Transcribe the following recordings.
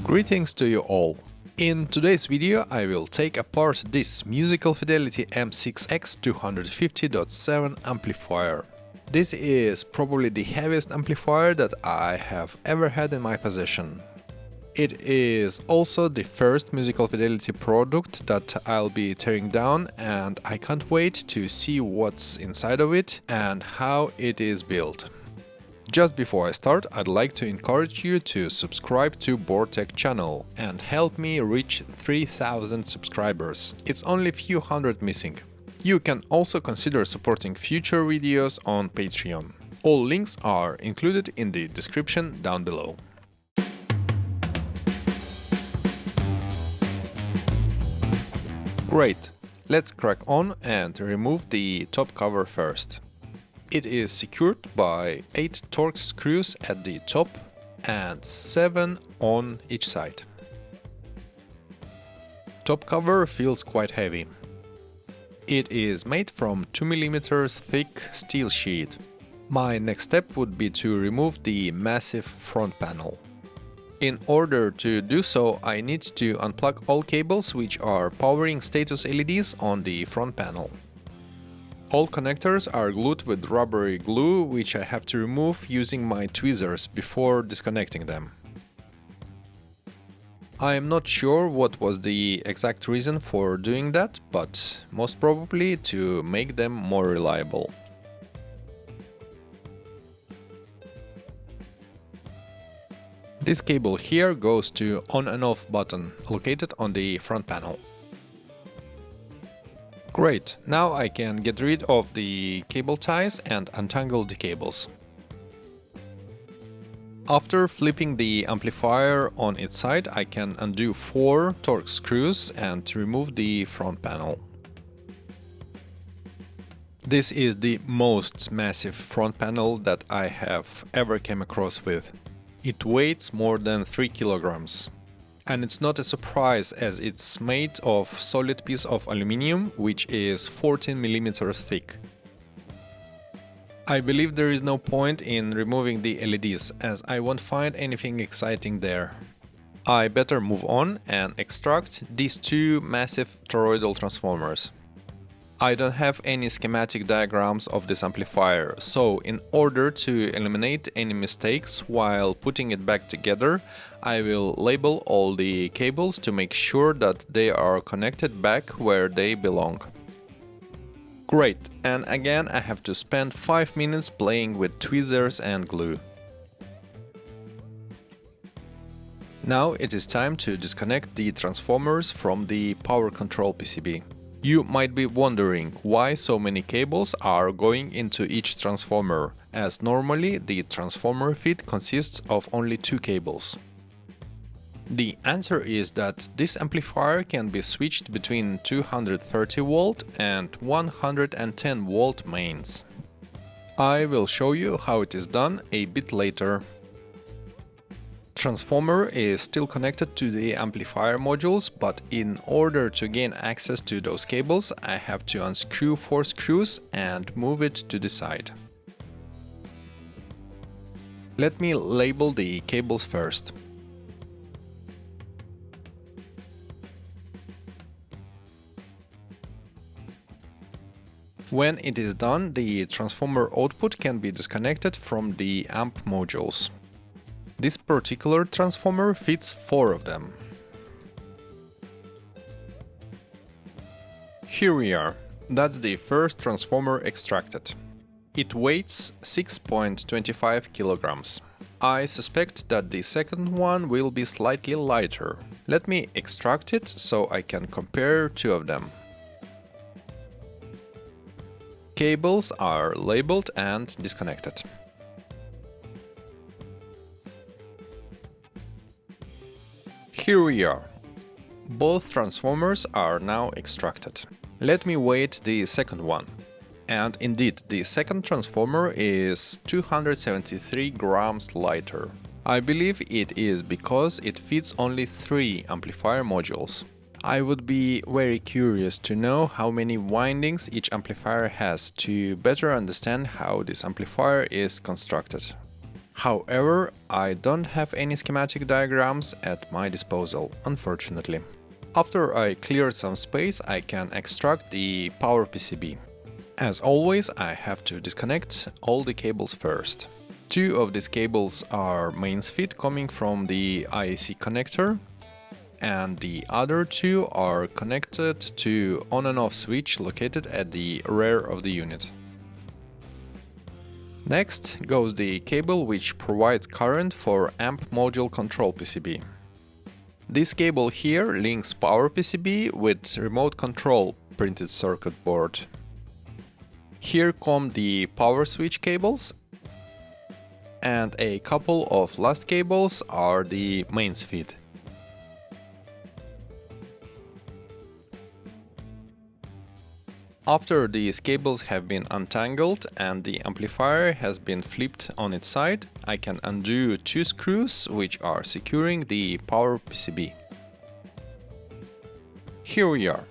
Greetings to you all! In today's video I will take apart this musical Fidelity M6X 250.7 amplifier. This is probably the heaviest amplifier that I have ever had in my possession. It is also the first musical Fidelity product that I'll be tearing down, and I can't wait to see what's inside of it and how it is built. Just before I start, I'd like to encourage you to subscribe to BoardTech channel and help me reach 3000 subscribers. It's only a few hundred missing. You can also consider supporting future videos on Patreon. All links are included in the description down below. Great, let's crack on and remove the top cover first. It is secured by 8 Torx screws at the top and 7 on each side. Top cover feels quite heavy. It is made from 2 mm thick steel sheet. My next step would be to remove the massive front panel. In order to do so, I need to unplug all cables which are powering status LEDs on the front panel. All connectors are glued with rubbery glue, which I have to remove using my tweezers before disconnecting them. I am not sure what was the exact reason for doing that, but most probably to make them more reliable. This cable here goes to on and off button, located on the front panel. Great, now I can get rid of the cable ties and untangle the cables. After flipping the amplifier on its side, I can undo 4 Torx screws and remove the front panel. This is the most massive front panel that I have ever came across with. It weighs more than 3 kilograms. And it's not a surprise, as it's made of solid piece of aluminium, which is 14 mm thick. I believe there is no point in removing the LEDs, as I won't find anything exciting there. I better move on and extract these 2 massive toroidal transformers. I don't have any schematic diagrams of this amplifier, so in order to eliminate any mistakes while putting it back together, I will label all the cables to make sure that they are connected back where they belong. Great, and again I have to spend 5 minutes playing with tweezers and glue. Now it is time to disconnect the transformers from the power control PCB. You might be wondering why so many cables are going into each transformer, as normally the transformer feed consists of only 2 cables. The answer is that this amplifier can be switched between 230 volt and 110 volt mains. I will show you how it is done a bit later. Transformer is still connected to the amplifier modules, but in order to gain access to those cables, I have to unscrew 4 screws and move it to the side. Let me label the cables first. When it is done, the transformer output can be disconnected from the amp modules. This particular transformer fits 4 of them. Here we are. That's the first transformer extracted. It weighs 6.25 kilograms. I suspect that the second one will be slightly lighter. Let me extract it so I can compare 2 of them. Cables are labeled and disconnected. Here we are. Both transformers are now extracted. Let me weight the second one. And indeed, the second transformer is 273 grams lighter. I believe it is because it fits only 3 amplifier modules. I would be very curious to know how many windings each amplifier has to better understand how this amplifier is constructed. However, I don't have any schematic diagrams at my disposal, unfortunately. After I cleared some space, I can extract the power PCB. As always, I have to disconnect all the cables first. Two of these cables are mains feed coming from the IAC connector, and the other two are connected to on and off switch located at the rear of the unit. Next goes the cable which provides current for amp module control PCB. This cable here links power PCB with remote control printed circuit board. Here come the power switch cables, and a couple of last cables are the mains feed. After these cables have been untangled and the amplifier has been flipped on its side, I can undo two screws which are securing the power PCB. Here we are.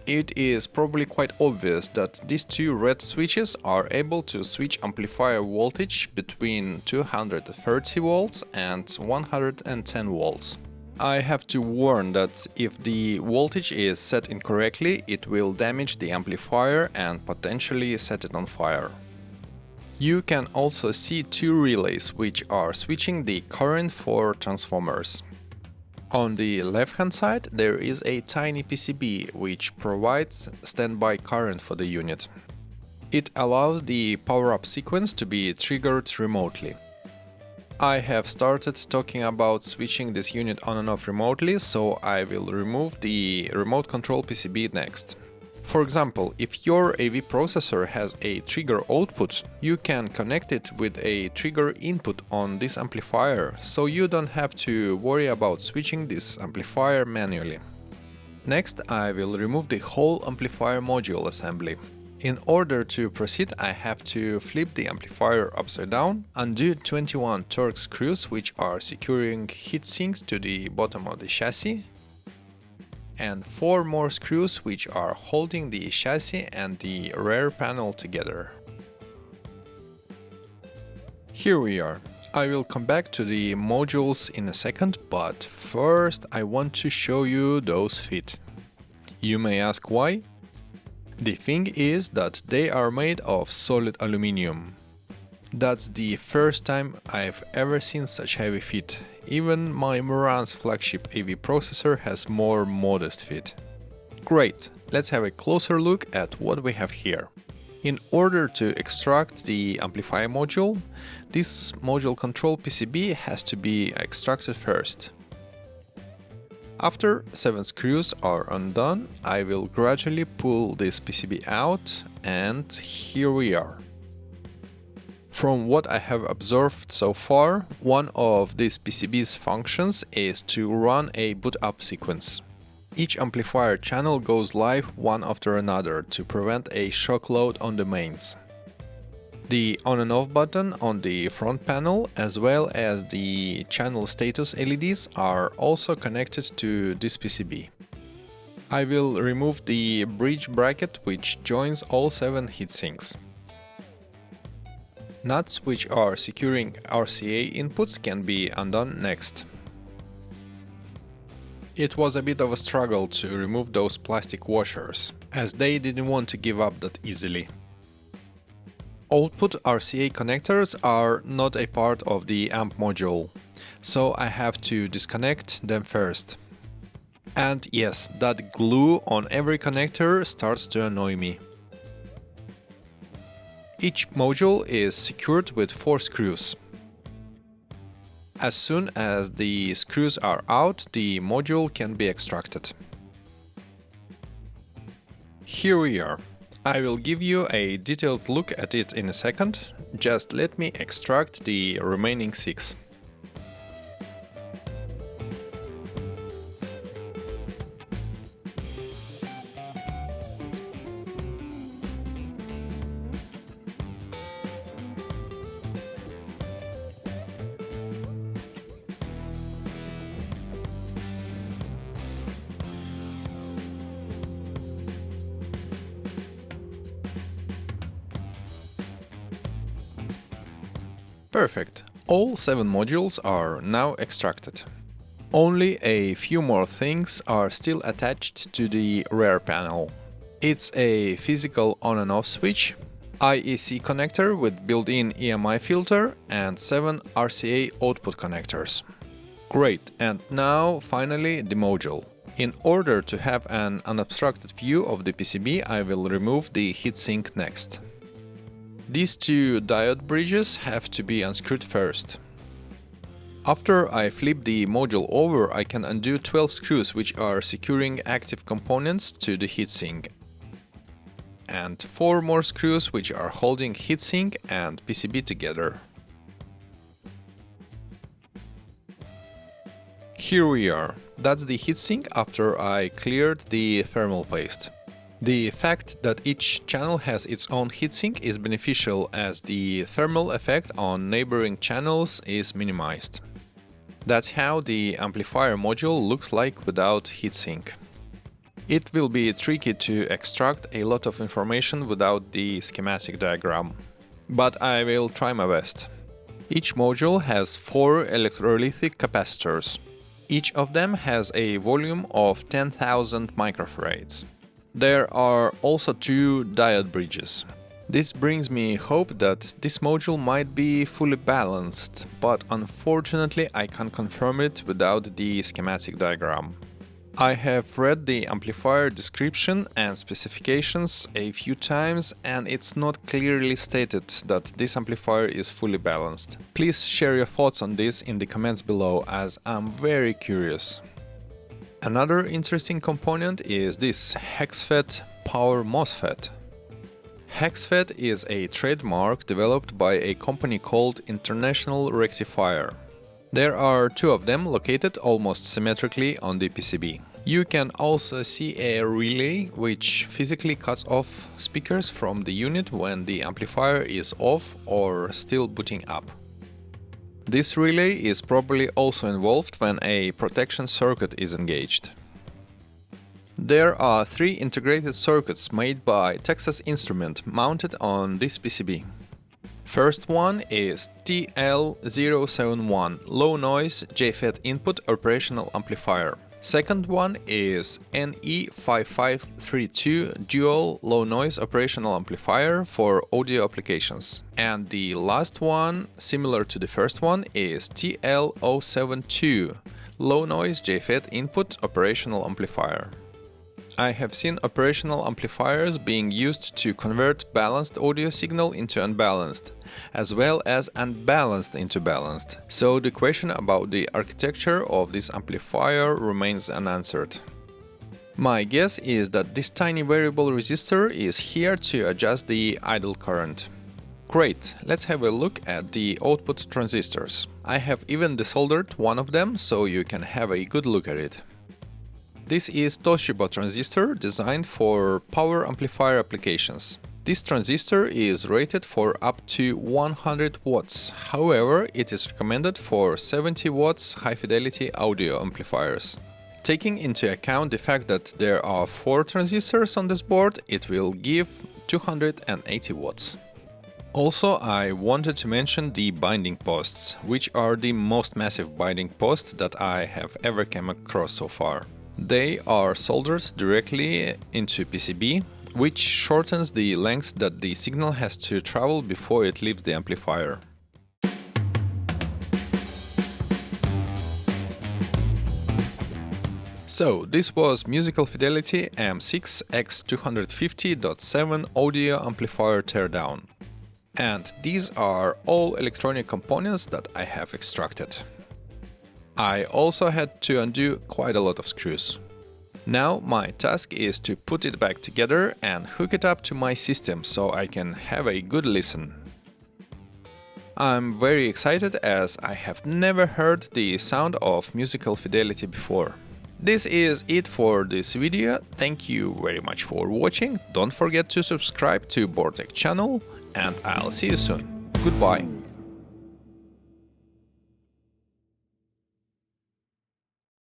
It is probably quite obvious that these two red switches are able to switch amplifier voltage between 230 volts and 110 volts. I have to warn that if the voltage is set incorrectly, it will damage the amplifier and potentially set it on fire. You can also see two relays which are switching the current for transformers. On the left-hand side there is a tiny PCB which provides standby current for the unit. It allows the power-up sequence to be triggered remotely. I have started talking about switching this unit on and off remotely, so I will remove the remote control PCB next. For example, if your AV processor has a trigger output, you can connect it with a trigger input on this amplifier, so you don't have to worry about switching this amplifier manually. Next, I will remove the whole amplifier module assembly. In order to proceed, I have to flip the amplifier upside down, undo 21 Torx screws which are securing heatsinks to the bottom of the chassis, and 4 more screws which are holding the chassis and the rear panel together. Here we are. I will come back to the modules in a second, but first I want to show you those feet. You may ask why? The thing is that they are made of solid aluminum. That's the first time I've ever seen such heavy feet. Even my Moran's flagship AV processor has more modest feet. Great, let's have a closer look at what we have here. In order to extract the amplifier module, this module control PCB has to be extracted first. After 7 screws are undone, I will gradually pull this PCB out, and here we are. From what I have observed so far, one of these PCB's functions is to run a boot up sequence. Each amplifier channel goes live one after another to prevent a shock load on the mains. The on and off button on the front panel as well as the channel status LEDs are also connected to this PCB. I will remove the bridge bracket which joins all 7 heatsinks. Nuts which are securing RCA inputs can be undone next. It was a bit of a struggle to remove those plastic washers, as they didn't want to give up that easily. Output RCA connectors are not a part of the amp module, so I have to disconnect them first. And yes, that glue on every connector starts to annoy me. Each module is secured with 4 screws. As soon as the screws are out, the module can be extracted. Here we are. I will give you a detailed look at it in a second, just let me extract the remaining 6. Perfect. All 7 modules are now extracted. Only a few more things are still attached to the rear panel. It's a physical on and off switch, IEC connector with built-in EMI filter and 7 RCA output connectors. Great, and now finally the module. In order to have an unobstructed view of the PCB, I will remove the heatsink next. These 2 diode bridges have to be unscrewed first. After I flip the module over, I can undo 12 screws which are securing active components to the heatsink, and 4 more screws which are holding heatsink and PCB together. Here we are. That's the heatsink after I cleared the thermal paste. The fact that each channel has its own heatsink is beneficial as the thermal effect on neighboring channels is minimized. That's how the amplifier module looks like without heatsink. It will be tricky to extract a lot of information without the schematic diagram, but I will try my best. Each module has 4 electrolytic capacitors. Each of them has a volume of 10,000 microfarads. There are also 2 diode bridges. This brings me hope that this module might be fully balanced, but unfortunately I can't confirm it without the schematic diagram. I have read the amplifier description and specifications a few times, and it's not clearly stated that this amplifier is fully balanced. Please share your thoughts on this in the comments below, as I'm very curious. Another interesting component is this HexFET power MOSFET. HexFET is a trademark developed by a company called International Rectifier. There are 2 of them located almost symmetrically on the PCB. You can also see a relay which physically cuts off speakers from the unit when the amplifier is off or still booting up. This relay is probably also involved when a protection circuit is engaged. There are 3 integrated circuits made by Texas Instruments mounted on this PCB. First one is TL071 low noise JFET input operational amplifier. Second one is NE5532 dual low noise operational amplifier for audio applications. And the last one, similar to the first one, is TL072 low noise JFET input operational amplifier. I have seen operational amplifiers being used to convert balanced audio signal into unbalanced, as well as unbalanced into balanced, so the question about the architecture of this amplifier remains unanswered. My guess is that this tiny variable resistor is here to adjust the idle current. Great, let's have a look at the output transistors. I have even desoldered one of them, so you can have a good look at it. This is Toshiba transistor designed for power amplifier applications. This transistor is rated for up to 100 watts, however, it is recommended for 70 watts high-fidelity audio amplifiers. Taking into account the fact that there are 4 transistors on this board, it will give 280 watts. Also, I wanted to mention the binding posts, which are the most massive binding posts that I have ever come across so far. They are soldered directly into PCB, which shortens the length that the signal has to travel before it leaves the amplifier. So, this was Musical Fidelity M6X 250.7 audio amplifier teardown. And these are all electronic components that I have extracted. I also had to undo quite a lot of screws. Now my task is to put it back together and hook it up to my system so I can have a good listen. I'm very excited as I have never heard the sound of Musical Fidelity before. This is it for this video. Thank you very much for watching. Don't forget to subscribe to Bortek channel and I'll see you soon. Goodbye.